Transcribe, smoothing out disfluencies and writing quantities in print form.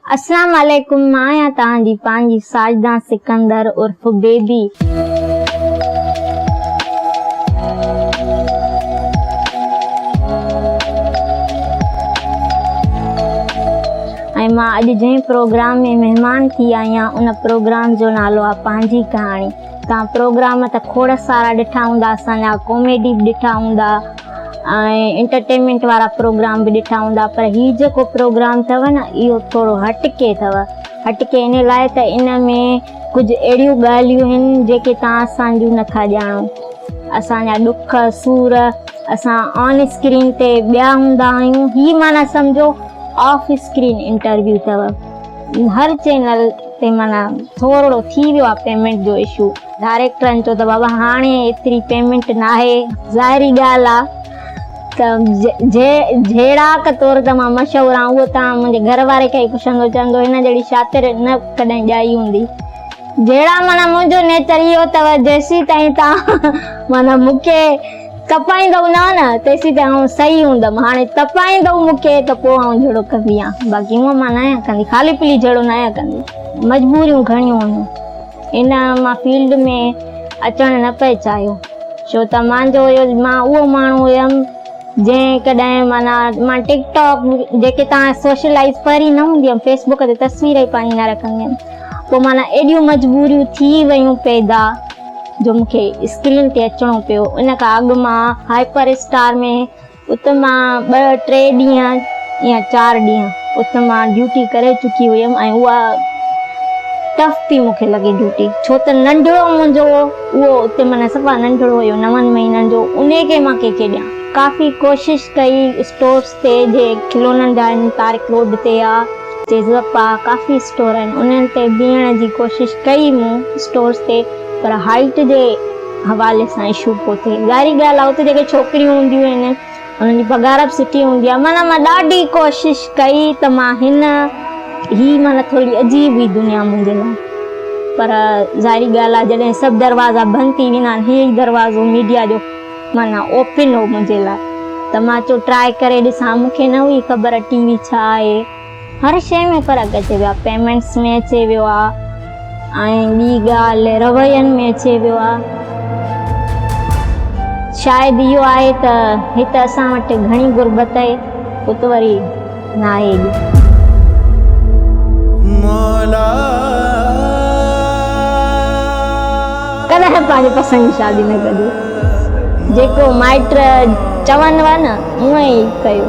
अस्सलाम वालेकुम, मां आहियां तव्हांजी पंहिंजी साजदा सिकंदर उर्फ बेबी। ऐं मां अॼु जंहिं प्रोग्राम में महिमान थी आहियां उन प्रोग्राम जो नालो आहे पंहिंजी कहाणी। तव्हां प्रोग्राम त खोड़ सारा ॾिठा हूंदा, असांजा कॉमेडी बि ॾिठा हूंदा ऐं एंटरटेनमेंट वारा प्रोग्राम बि ॾिठा हूंदा, पर हीउ जेको प्रोग्राम अथव न इहो थोरो हटके अथव। हटके इन लाइ त इन में कुझु अहिड़ियूं ॻाल्हियूं आहिनि जेके तव्हां असांजूं नथा ॼाणो। असांजा ॾुख सूर असां ऑन स्क्रीन ते ॿिया हूंदा आहियूं, हीअ माना सम्झो ऑफ स्क्रीन इंटरव्यू अथव। हर चैनल ते माना थोरो थी वियो आहे पेमेंट जो इशू। डायरेक्टरनि चयो त बाबा हाणे एतिरी पेमेंट न आहे। ज़ाहिरी ॻाल्हि आहे त जहिड़ा के तौर त मां मशहूरु आहियां उहो तव्हां मुंहिंजे घर वारे खे ई पुछंदो, चवंदो हिन जहिड़ी शातिर न कॾहिं ॼाई हूंदी। जहिड़ा माना मुंहिंजो नेचर इहो अथव, जेसीं ताईं तव्हां माना मूंखे तपाईंदव न तेसीं ताईं आउं सही हूंदमि। हाणे तपाईंदव मूंखे त पोइ आउं जहिड़ो कंदी आहियां, बाक़ी हूअं मां न आहियां कंदी, ख़ाली पीली जहिड़ो न आहियां कंदी। मजबूरियूं घणियूं हुयूं, इन मां फील्ड में अचणु न पए चाहियो, छो त मुंहिंजो मां उहो माण्हू हुयमि जंहिं कॾहिं माना मां टिकटॉक जेके तव्हां सोशलाइज़ पहिरीं न हूंदी हुयमि, फेसबुक ते तस्वीर ई पाणी न रखंदी हुयमि। पोइ माना एॾियूं मजबूरियूं थी वियूं पैदा जो मूंखे स्क्रीन ते अचिणो पियो। इन खां अॻु मां हाइपर स्टार में उते मां 2-3 ॾींहं या 4 ॾींहं उते मां ड्यूटी करे चुकी हुयमि ऐं उहा टफ पई मूंखे लॻे ड्यूटी, छो त नंढिड़ो मुंहिंजो उहो उते माना सफ़ा नंढिड़ो हुयो 9 महीननि जो, उन खे मां कंहिंखे ॾियां। काफ़ी कोशिशि कई स्टोर्स ते, जे खिलोननि जा आहिनि तारिक रोड ते आहे, जेज़प आहे, काफ़ी स्टोर आहिनि, उन्हनि ते बीहण जी कोशिशि कई मूं स्टोर्स ते, पर हाइट जे हवाले सां इशू पियो थिए। ज़ाहिरी ॻाल्हि आहे उते जेके छोकिरियूं हूंदियूं आहिनि उन्हनि जी पघार बि सुठी हूंदी आहे। माना मां ॾाढी कोशिशि कई त मां ही माना थोरी अजीब हुई दुनिया मुंहिंजे लाइ, पर ज़ाहिरी ॻाल्हि आहे जॾहिं सभु दरवाज़ा बंदि थी वेंदा आहिनि, हीअ दरवाज़ो मीडिया जो माना ओपन हो मुंहिंजे लाइ, त मां चयो ट्राए करे ॾिसां। मूंखे न हुई ख़बर टीवी छा आहे, हर शइ में फ़र्क़ु अचे वियो आहे, पेमेंट्स में अचे वियो आहे ऐं ॿी ॻाल्हि रवैयनि में अचे वियो आहे। शायदि इहो आहे त हिते असां वटि घणी गुरबत आहे, उते वरी न आहे एॾी। कॾहिं पंहिंजे पसंदि जी शादी न कजे, जेको माइट चवनि न उहो ई कयो।